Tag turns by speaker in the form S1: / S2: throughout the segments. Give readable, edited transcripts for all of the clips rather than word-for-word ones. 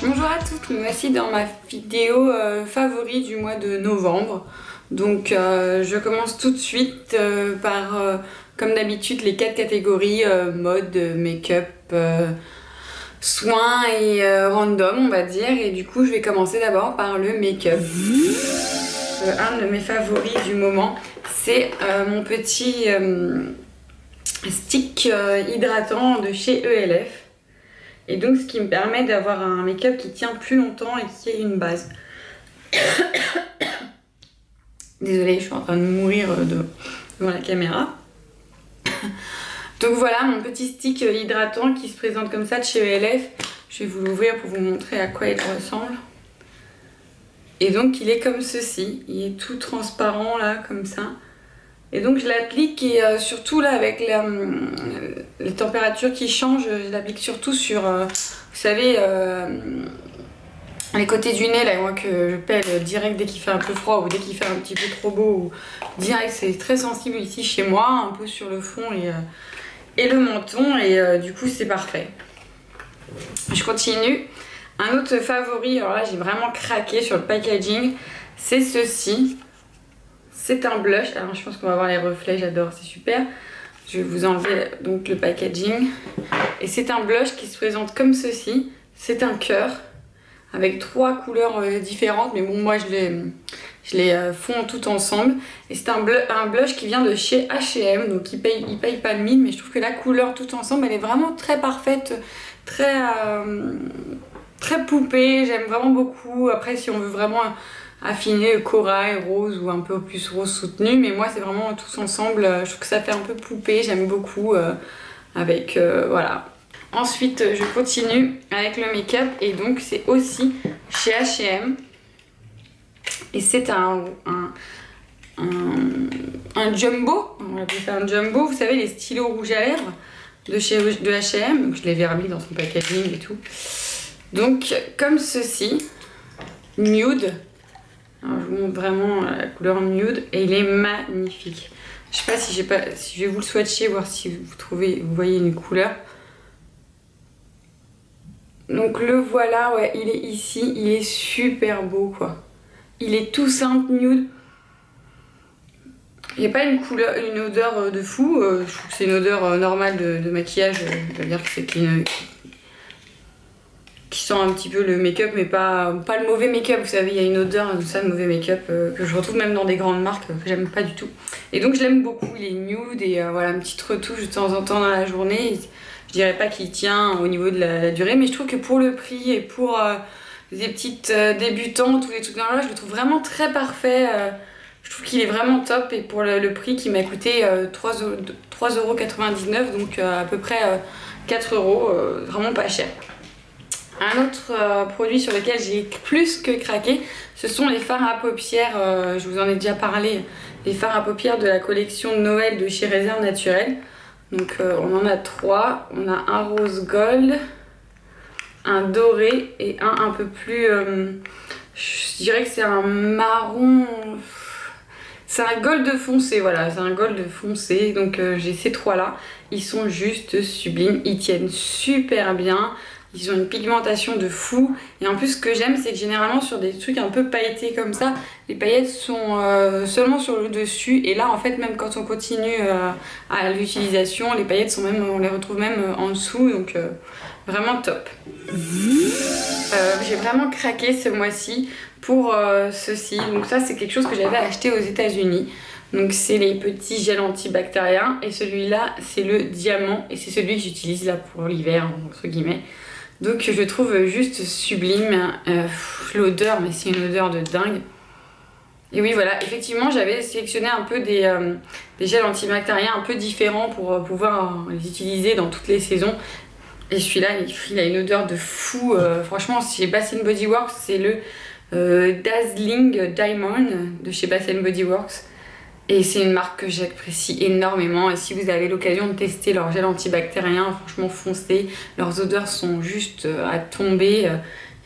S1: Bonjour à toutes, me voici dans ma vidéo favori du mois de novembre. Donc je commence tout de suite par, comme d'habitude, les 4 catégories mode, make-up, soins et random, on va dire. Et du coup, je vais commencer d'abord par le make-up. Un de mes favoris du moment, c'est mon petit stick hydratant de chez ELF. Et donc ce qui me permet d'avoir un make-up qui tient plus longtemps et qui a une base. Désolée, je suis en train de mourir devant la caméra. Donc voilà mon petit stick hydratant qui se présente comme ça de chez ELF. Je vais vous l'ouvrir pour vous montrer à quoi il ressemble. Et donc il est comme ceci, il est tout transparent là comme ça. Et donc je l'applique et surtout là avec les températures qui changent, je l'applique surtout sur, vous savez, les côtés du nez là, moi que je pèle direct dès qu'il fait un peu froid ou dès qu'il fait un petit peu trop beau. Ou direct, c'est très sensible ici chez moi, un peu sur le front et le menton et du coup c'est parfait. Je continue. Un autre favori, alors là j'ai vraiment craqué sur le packaging, c'est ceci. C'est un blush, alors je pense qu'on va voir les reflets, j'adore, c'est super. Je vais vous enlever donc le packaging. Et c'est un blush qui se présente comme ceci. C'est un cœur avec 3 couleurs différentes, mais bon moi je les fonds tout ensemble. Et c'est un blush qui vient de chez H&M, donc il paye pas le mine, mais je trouve que la couleur tout ensemble elle est vraiment très parfaite, très poupée, j'aime vraiment beaucoup. Après si on veut vraiment affiner corail, rose ou un peu plus rose soutenu, mais moi c'est vraiment tous ensemble, je trouve que ça fait un peu poupée, j'aime beaucoup avec voilà. Ensuite je continue avec le make-up et donc c'est aussi chez H&M et c'est un jumbo, on va appeler ça un jumbo, vous savez les stylos rouges à lèvres de H&M, donc je l'ai remis dans son packaging et tout. Donc comme ceci, nude. Alors, je vous montre vraiment la couleur nude et il est magnifique. Je sais pas si si je vais vous le swatcher, voir si vous voyez une couleur. Donc le voilà, ouais, il est ici, il est super beau quoi. Il est tout simple nude. Il n'y a pas une odeur de fou, je trouve que c'est une odeur normale de maquillage, c'est-à-dire que c'est qui sent un petit peu le make-up, mais pas le mauvais make-up. Vous savez, il y a une odeur de ça, de mauvais make-up, que je retrouve même dans des grandes marques que j'aime pas du tout. Et donc je l'aime beaucoup, il est nude et voilà, une petite retouche de temps en temps dans la journée. Je dirais pas qu'il tient au niveau de la durée, mais je trouve que pour le prix et pour des petites débutantes ou des trucs dans là, je le trouve vraiment très parfait. Je trouve qu'il est vraiment top et pour le prix qui m'a coûté 3,99 €, donc à peu près 4 €, vraiment pas cher. Un autre produit sur lequel j'ai plus que craqué, ce sont les fards à paupières, je vous en ai déjà parlé, les fards à paupières de la collection de Noël de chez Réserve Naturelle. Donc on en a 3, on a un rose gold, un doré et un peu plus, je dirais que c'est un marron, c'est un gold foncé, voilà, c'est un gold foncé, donc j'ai ces 3 là, ils sont juste sublimes, ils tiennent super bien. Ils ont une pigmentation de fou et en plus ce que j'aime c'est que généralement sur des trucs un peu pailletés comme ça, les paillettes sont seulement sur le dessus et là en fait même quand on continue à l'utilisation, les paillettes sont même, on les retrouve même en dessous, donc vraiment top. J'ai vraiment craqué ce mois-ci pour ceci, donc ça c'est quelque chose que j'avais acheté aux États-Unis. Donc c'est les petits gels antibactériens et celui-là c'est le diamant et c'est celui que j'utilise là pour l'hiver entre guillemets. Donc je trouve juste sublime, l'odeur, mais c'est une odeur de dingue. Et oui voilà, effectivement j'avais sélectionné un peu des gels antibactériens un peu différents pour pouvoir les utiliser dans toutes les saisons. Et celui-là il a une odeur de fou, franchement chez Bath & Body Works c'est le Dazzling Diamond de chez Bath & Body Works. Et c'est une marque que j'apprécie énormément et si vous avez l'occasion de tester leur gel antibactérien, franchement foncez, leurs odeurs sont juste à tomber,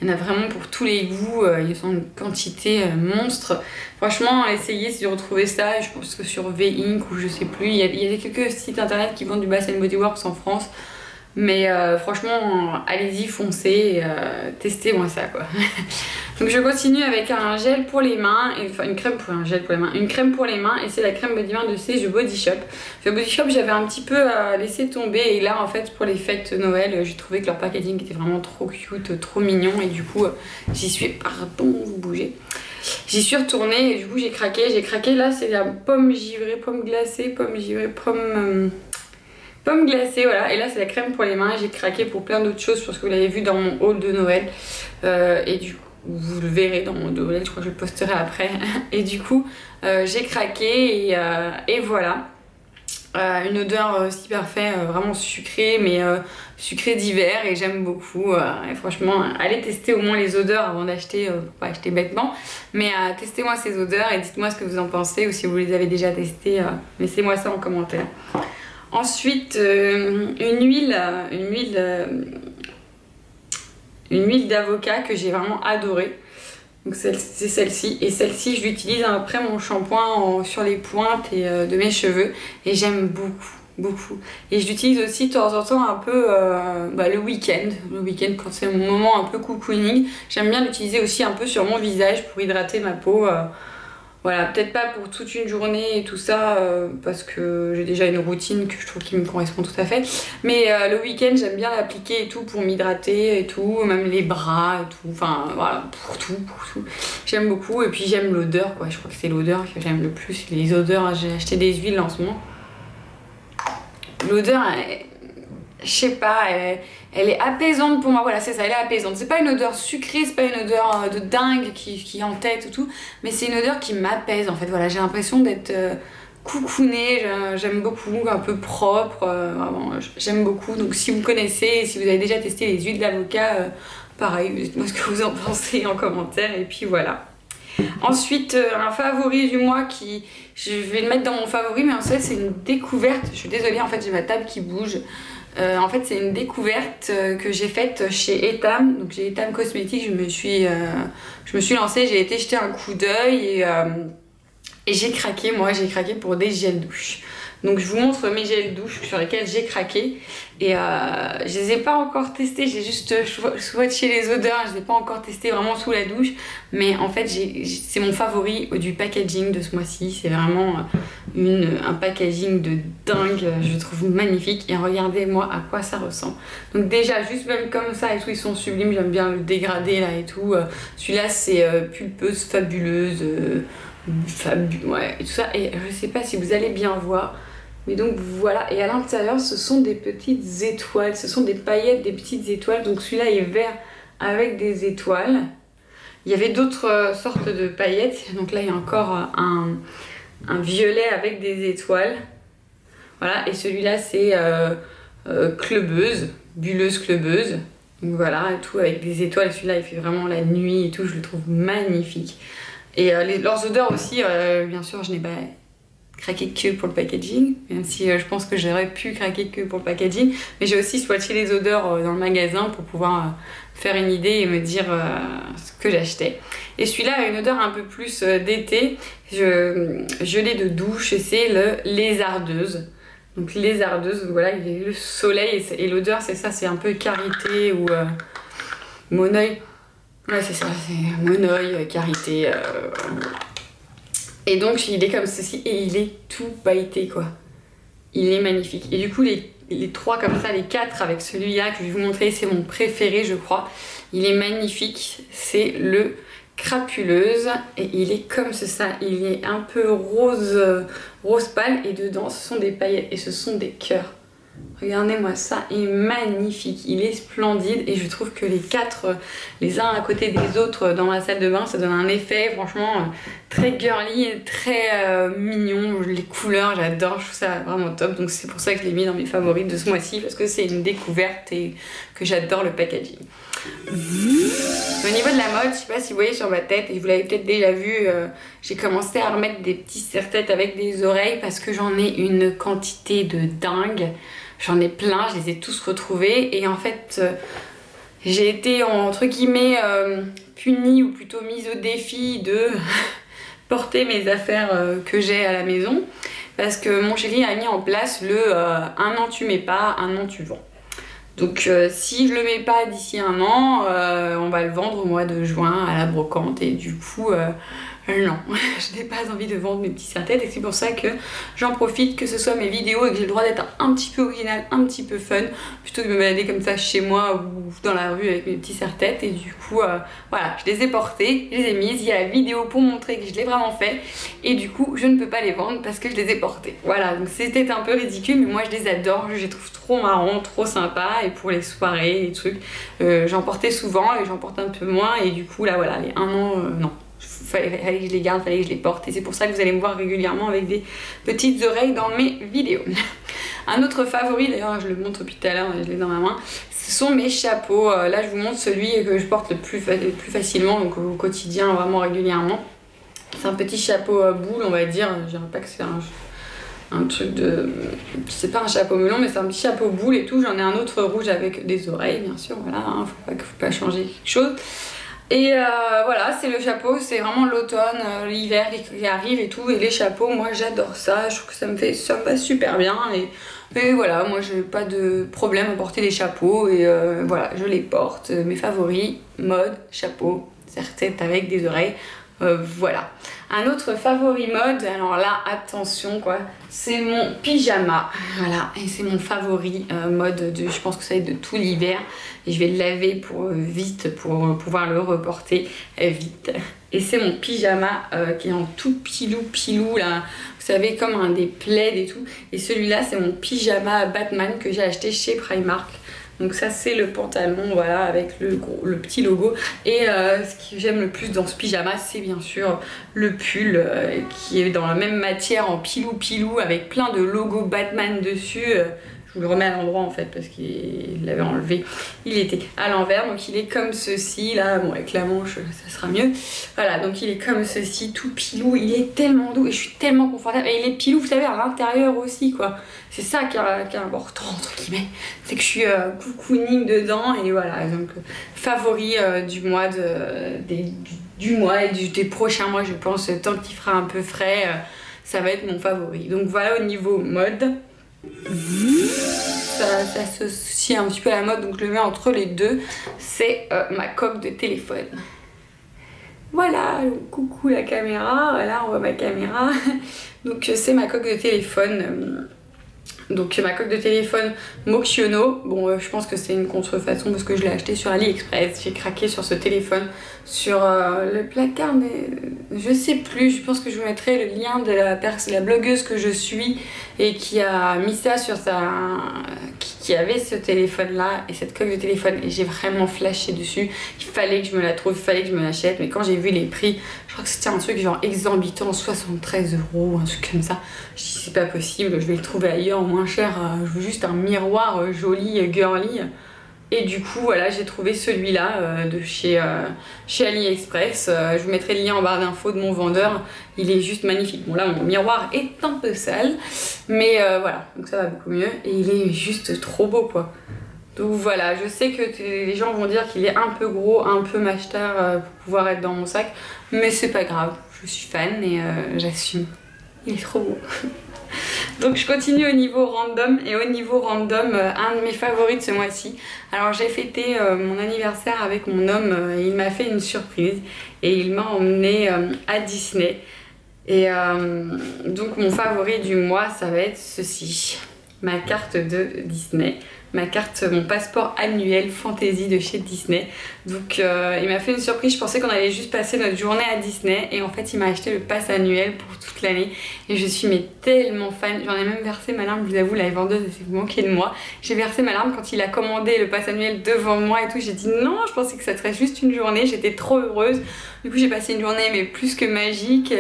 S1: il y en a vraiment pour tous les goûts, ils ont une quantité monstre. Franchement essayez de retrouver ça, je pense que sur V-Ink ou je sais plus, il y a quelques sites internet qui vendent du Bath & Body Works en France. Mais franchement, allez-y, foncez, testez-moi ça quoi. Donc je continue avec un gel pour les mains, enfin une crème pour un gel pour les mains, une crème pour les mains, et c'est la crème Body Bain de chez Body Shop. Chez Body Shop, j'avais un petit peu laissé tomber, et là en fait pour les fêtes Noël, j'ai trouvé que leur packaging était vraiment trop cute, trop mignon, et du coup j'y suis, pardon, vous bougez. J'y suis retournée et du coup j'ai craqué, là c'est la pomme givrée, pomme glacée, pomme glacée, voilà, et là c'est la crème pour les mains. J'ai craqué pour plein d'autres choses parce que vous l'avez vu dans mon haul de Noël, et du coup vous le verrez dans mon haul de Noël, je crois que je le posterai après. Et du coup j'ai craqué et voilà. Une odeur super fait, vraiment sucrée, mais sucrée d'hiver, et j'aime beaucoup. Et franchement, allez tester au moins les odeurs avant d'acheter, pour pas acheter bêtement. Mais testez-moi ces odeurs et dites-moi ce que vous en pensez, ou si vous les avez déjà testées, laissez-moi ça en commentaire. Ensuite, une huile d'avocat que j'ai vraiment adorée. Donc c'est celle-ci, et celle-ci je l'utilise après mon shampoing sur les pointes et de mes cheveux, et j'aime beaucoup. Et je l'utilise aussi de temps en temps un peu le week-end quand c'est mon moment un peu cocooning. J'aime bien l'utiliser aussi un peu sur mon visage pour hydrater ma peau. Voilà, peut-être pas pour toute une journée et tout ça, parce que j'ai déjà une routine que je trouve qui me correspond tout à fait. Mais le week-end, j'aime bien l'appliquer et tout pour m'hydrater et tout, même les bras et tout, enfin voilà, pour tout. J'aime beaucoup, et puis j'aime l'odeur quoi, je crois que c'est l'odeur que j'aime le plus, les odeurs. J'ai acheté des huiles en ce moment. L'odeur, je sais pas, elle est apaisante pour moi, voilà c'est ça, elle est apaisante. C'est pas une odeur sucrée, c'est pas une odeur de dingue qui entête ou tout, mais c'est une odeur qui m'apaise en fait, voilà, j'ai l'impression d'être coucounée, j'aime beaucoup, un peu propre, vraiment, j'aime beaucoup. Donc si vous connaissez, si vous avez déjà testé les huiles d'avocat, pareil, dites-moi ce que vous en pensez en commentaire, et puis voilà. Ensuite, un favori du mois je vais le mettre dans mon favori, mais en fait c'est une découverte. Je suis désolée, en fait j'ai ma table qui bouge. En fait c'est une découverte que j'ai faite chez Etam. Donc chez Etam Cosmétiques, je me suis lancée, j'ai été jeter un coup d'œil, et j'ai craqué, j'ai craqué pour des gels douche. Donc je vous montre mes gels douche sur lesquels j'ai craqué, et je les ai pas encore testés, j'ai juste swatché les odeurs, je les ai pas encore testés vraiment sous la douche, mais en fait c'est mon favori du packaging de ce mois-ci. C'est vraiment un packaging de dingue, je trouve magnifique, et regardez-moi à quoi ça ressemble. Donc déjà juste même comme ça et tout, ils sont sublimes, j'aime bien le dégradé là et tout. Celui-là c'est pulpeuse, fabuleuse, ouais, et tout ça, et je sais pas si vous allez bien voir, mais donc voilà. Et à l'intérieur ce sont des petites étoiles, ce sont des paillettes, des petites étoiles. Donc celui-là est vert avec des étoiles. Il y avait d'autres sortes de paillettes, donc là il y a encore un violet avec des étoiles, voilà. Et celui-là c'est clubeuse, bulleuse clubeuse, donc voilà, et tout avec des étoiles. Celui-là il fait vraiment la nuit et tout, je le trouve magnifique. Et leurs odeurs aussi, bien sûr je n'ai pas craqué que pour le packaging, même si je pense que j'aurais pu craquer que pour le packaging, mais j'ai aussi swatché les odeurs dans le magasin pour pouvoir faire une idée et me dire ce que j'achetais. Et celui-là a une odeur un peu plus d'été, gelée de douche, et c'est le lézardeuse. Donc lézardeuse, voilà, il y a eu le soleil, et l'odeur c'est ça, c'est un peu karité ou moneuil. Ouais c'est ça, c'est moneuil, karité. Et donc il est comme ceci, et il est tout pailleté quoi. Il est magnifique. Et du coup les trois comme ça, les quatre avec celui-là que je vais vous montrer, c'est mon préféré je crois. Il est magnifique, c'est le crapuleuse, et il est comme ça, il est un peu rose pâle, et dedans ce sont des paillettes et ce sont des cœurs. Regardez-moi ça, il est magnifique, il est splendide, et je trouve que les quatre, les uns à côté des autres dans la salle de bain, ça donne un effet franchement très girly, très mignon. Les couleurs j'adore, je trouve ça vraiment top, donc c'est pour ça que je l'ai mis dans mes favoris de ce mois-ci, parce que c'est une découverte et que j'adore le packaging. Au niveau de la mode, je sais pas si vous voyez sur ma tête, et vous l'avez peut-être déjà vu, j'ai commencé à remettre des petits serre-têtes avec des oreilles parce que j'en ai une quantité de dingue. J'en ai plein, je les ai tous retrouvés, et en fait j'ai été entre guillemets punie, ou plutôt mise au défi de porter mes affaires que j'ai à la maison, parce que mon chéri a mis en place le un an tu mets pas, un an tu vends. Donc si je le mets pas d'ici un an, on va le vendre au mois de juin à la brocante et du coup non, je n'ai pas envie de vendre mes petits serre-têtes et c'est pour ça que j'en profite, que ce soit mes vidéos et que j'ai le droit d'être un petit peu original, un petit peu fun, plutôt que de me balader comme ça chez moi ou dans la rue avec mes petits serre-têtes. Et du coup, voilà, je les ai portés, je les ai mises, il y a la vidéo pour montrer que je l'ai vraiment fait et du coup, je ne peux pas les vendre parce que je les ai portés. Voilà, donc c'était un peu ridicule, mais moi je les adore, je les trouve trop marrants, trop sympas et pour les soirées, les trucs, j'en portais souvent et j'en porte un peu moins et du coup, là voilà, les 1 an, non. Fallait que je les garde, fallait que je les porte et c'est pour ça que vous allez me voir régulièrement avec des petites oreilles dans mes vidéos. Un autre favori, d'ailleurs je le montre depuis tout à l'heure, je l'ai dans ma main, ce sont mes chapeaux. Là je vous montre celui que je porte le plus facilement, donc au quotidien, vraiment régulièrement. C'est un petit chapeau boule, on va dire, je dirais pas que c'est un truc de... c'est pas un chapeau melon mais c'est un petit chapeau boule et tout. J'en ai un autre rouge avec des oreilles bien sûr, voilà, hein, faut pas changer quelque chose. Et voilà, c'est le chapeau, c'est vraiment l'automne, l'hiver qui arrive et tout. Et les chapeaux, moi j'adore ça, je trouve que ça me va super bien. Et voilà, moi j'ai pas de problème à porter des chapeaux. Et voilà, je les porte. Mes favoris, mode, chapeau, serre-tête avec des oreilles. Voilà. Un autre favori mode, alors là attention quoi, c'est mon pyjama, voilà, et c'est mon favori mode de, je pense que ça va être de tout l'hiver et je vais le laver pour vite pour pouvoir le reporter vite. Et c'est mon pyjama qui est en tout pilou là, vous savez, comme un des plaids et tout. Et celui-là c'est mon pyjama Batman que j'ai acheté chez Primark. Donc ça c'est le pantalon, voilà, avec le petit logo. Et ce que j'aime le plus dans ce pyjama, c'est bien sûr le pull qui est dans la même matière en pilou avec plein de logos Batman dessus. Je vous le remets à l'endroit en fait parce qu'il l'avait enlevé, il était à l'envers, donc il est comme ceci là, bon avec la manche ça sera mieux. Voilà, donc il est comme ceci, tout pilou, il est tellement doux et je suis tellement confortable. Et il est pilou, vous savez, à l'intérieur aussi quoi. C'est ça qui est important entre guillemets, c'est que je suis cocooning dedans. Et voilà, donc favori du mois du mois et des prochains mois je pense, tant qu'il fera un peu frais, ça va être mon favori. Donc voilà au niveau mode. Ça s'associe un petit peu à la mode, donc je le mets entre les deux. C'est ma coque de téléphone. Voilà, coucou la caméra, voilà on voit ma caméra. Donc c'est ma coque de téléphone. Donc ma coque de téléphone Moxiono. Bon je pense que c'est une contrefaçon parce que je l'ai acheté sur AliExpress. J'ai craqué sur ce téléphone sur le placard, mais je sais plus. Je pense que je vous mettrai le lien de la blogueuse que je suis et qui a mis ça sur qui avait ce téléphone là et cette coque de téléphone, et j'ai vraiment flashé dessus. Il fallait que je me la trouve, il fallait que je me l'achète, mais quand j'ai vu les prix, je crois que c'était un truc genre exorbitant, 73 €, un truc comme ça. Je dis c'est pas possible, je vais le trouver ailleurs moins cher, je veux juste un miroir joli, girly. Et du coup voilà, j'ai trouvé celui-là de chez AliExpress. Je vous mettrai le lien en barre d'infos de mon vendeur. Il est juste magnifique. Bon là mon miroir est un peu sale, mais voilà, donc ça va beaucoup mieux. Et il est juste trop beau quoi. Donc voilà, je sais que les gens vont dire qu'il est un peu gros, un peu mâcheteur pour pouvoir être dans mon sac. Mais c'est pas grave, je suis fan et j'assume. Il est trop beau. Donc je continue au niveau random, et au niveau random, un de mes favoris de ce mois-ci. Alors j'ai fêté mon anniversaire avec mon homme, il m'a fait une surprise et il m'a emmené à Disney. Et donc mon favori du mois, ça va être ceci, ma carte de Disney. Ma carte, mon passeport annuel fantasy de chez Disney. Donc il m'a fait une surprise, je pensais qu'on allait juste passer notre journée à Disney et en fait il m'a acheté le pass annuel pour toute l'année et je suis tellement fan. J'en ai même versé ma larme, je vous avoue, la vendeuse s'est moquée de moi. J'ai versé ma larme quand il a commandé le pass annuel devant moi et tout. J'ai dit non, je pensais que ça serait juste une journée, j'étais trop heureuse. Du coup j'ai passé une journée mais plus que magique,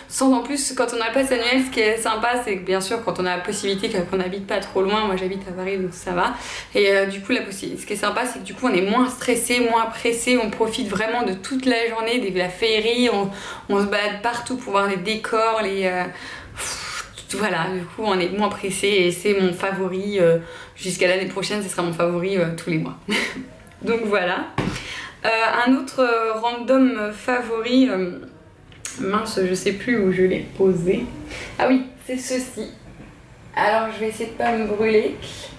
S1: sans en plus quand on a le pass annuel, ce qui est sympa c'est que bien sûr quand on a la possibilité, qu'on n'habite pas trop loin, moi j'habite à Paris donc ça va. Et du coup ce qui est sympa c'est que du coup on est moins stressé, moins pressé, on profite vraiment de toute la journée, de la féerie, on se balade partout pour voir les décors, voilà, du coup on est moins pressé et c'est mon favori, jusqu'à l'année prochaine ce sera mon favori tous les mois. Donc voilà. Un autre random favori, mince je sais plus où je l'ai posé. Ah oui, c'est ceci. Alors je vais essayer de pas me brûler.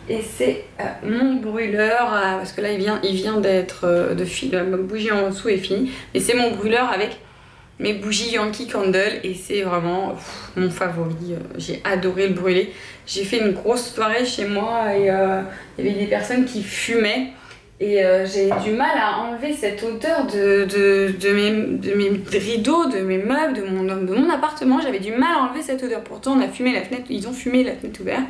S1: Et c'est mon brûleur, parce que là il vient d'être ma bougie en dessous est finie. Mais c'est mon brûleur avec mes bougies Yankee Candle et c'est vraiment mon favori. J'ai adoré le brûler. J'ai fait une grosse soirée chez moi et il y avait des personnes qui fumaient. Et j'ai du mal à enlever cette odeur de mes rideaux, de mes meubles, de mon appartement. J'avais du mal à enlever cette odeur. Pourtant on a fumé la fenêtre, ils ont fumé la fenêtre ouverte.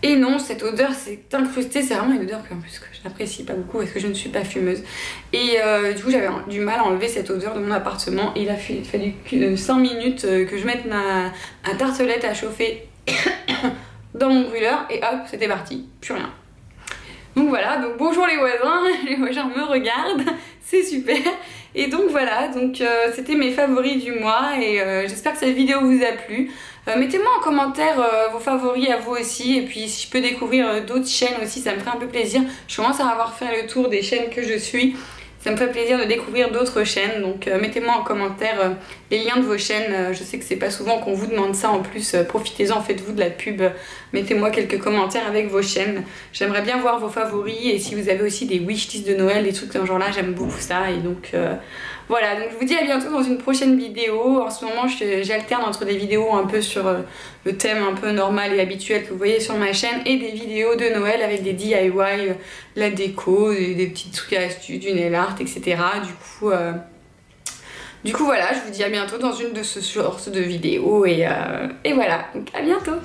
S1: Et non, cette odeur s'est incrustée, c'est vraiment une odeur que je n'apprécie pas beaucoup parce que je ne suis pas fumeuse. Et du coup j'avais du mal à enlever cette odeur de mon appartement. Et il a fallu 5 minutes que je mette ma tartelette à chauffer dans mon brûleur et hop, c'était parti, plus rien. Donc voilà, donc bonjour les voisins me regardent, c'est super. Et donc voilà, donc c'était mes favoris du mois et j'espère que cette vidéo vous a plu. Mettez-moi en commentaire vos favoris à vous aussi et puis si je peux découvrir d'autres chaînes aussi, ça me ferait un peu plaisir. Je commence à avoir fait le tour des chaînes que je suis. Ça me fait plaisir de découvrir d'autres chaînes, donc mettez-moi en commentaire les liens de vos chaînes. Je sais que c'est pas souvent qu'on vous demande ça en plus, profitez-en, faites-vous de la pub. Mettez-moi quelques commentaires avec vos chaînes. J'aimerais bien voir vos favoris et si vous avez aussi des wishlists de Noël, des trucs dans ce genre-là, j'aime beaucoup ça. Et donc voilà, donc je vous dis à bientôt dans une prochaine vidéo. En ce moment, j'alterne entre des vidéos un peu sur le thème un peu normal et habituel que vous voyez sur ma chaîne et des vidéos de Noël avec des DIY, la déco, des petits trucs à astuces, du nail art, etc. Du coup voilà, je vous dis à bientôt dans une de ce genre de vidéos et voilà, donc à bientôt.